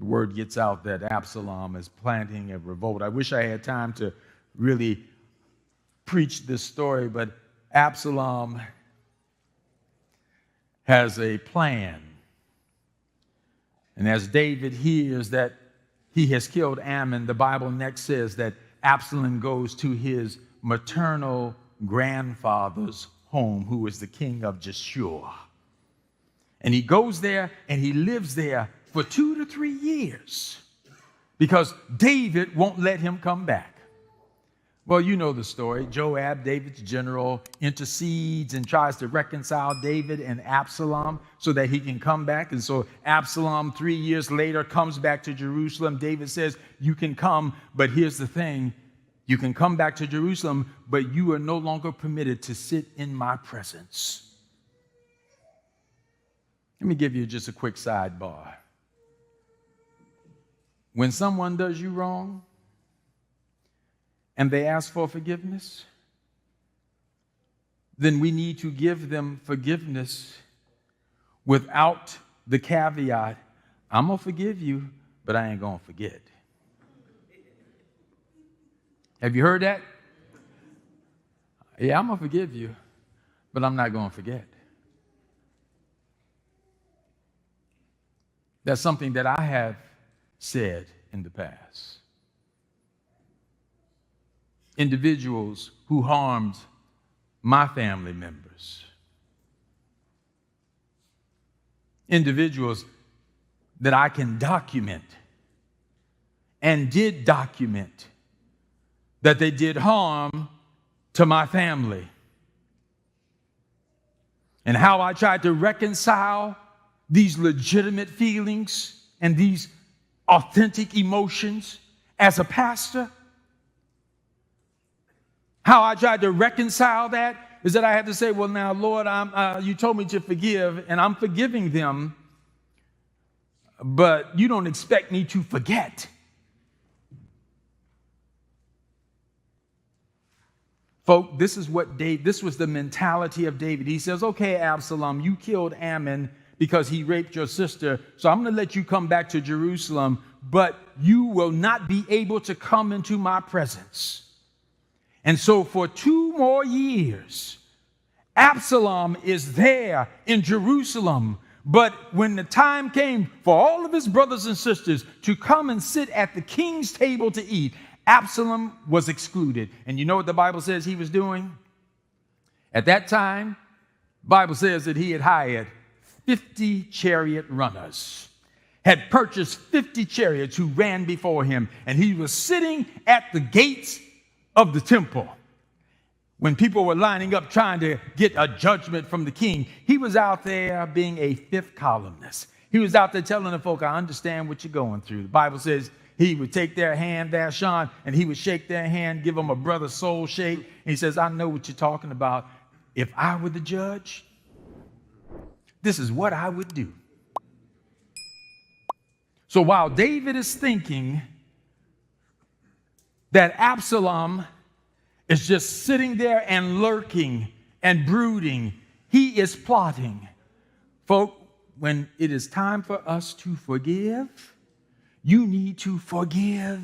the word gets out that Absalom is planting a revolt. I wish I had time to really preach this story, but Absalom has a plan. And as David hears that he has killed Ammon, the Bible next says that Absalom goes to his maternal grandfather's home, who was the king of Geshur. And he goes there and he lives there for 2 to 3 years because David won't let him come back. Well, you know the story. Joab, David's general, intercedes and tries to reconcile David and Absalom so that he can come back. And so Absalom, 3 years later, comes back to Jerusalem. David says, you can come, but here's the thing. You can come back to Jerusalem, but you are no longer permitted to sit in my presence. Let me give you just a quick sidebar. When someone does you wrong and they ask for forgiveness, then we need to give them forgiveness without the caveat, I'm going to forgive you, but I ain't going to forget. Have you heard that? Yeah, I'm going to forgive you, but I'm not going to forget. That's something that I have said in the past. Individuals who harmed my family members. Individuals that I can document and did document that they did harm to my family. And how I tried to reconcile these legitimate feelings and these authentic emotions as a pastor. How I tried to reconcile that is that I had to say, well, now, Lord, you told me to forgive, and I'm forgiving them, but you don't expect me to forget. Folks, this was the mentality of David. He says, okay, Absalom, you killed Ammon because he raped your sister, so I'm going to let you come back to Jerusalem, but you will not be able to come into my presence. And so for 2 more years, Absalom is there in Jerusalem. But when the time came for all of his brothers and sisters to come and sit at the king's table to eat, Absalom was excluded. And you know what the Bible says he was doing? At that time, the Bible says that he had hired 50 chariot runners, had purchased 50 chariots who ran before him, and he was sitting at the gates of the temple. When people were lining up trying to get a judgment from the king, he was out there being a fifth columnist. He was out there telling the folk, I understand what you're going through. The Bible says he would take their hand, Vashon, and he would shake their hand, give them a brother soul shake. And he says, I know what you're talking about. If I were the judge, this is what I would do. So while David is thinking that Absalom is just sitting there and lurking and brooding, he is plotting. Folks, when it is time for us to forgive, you need to forgive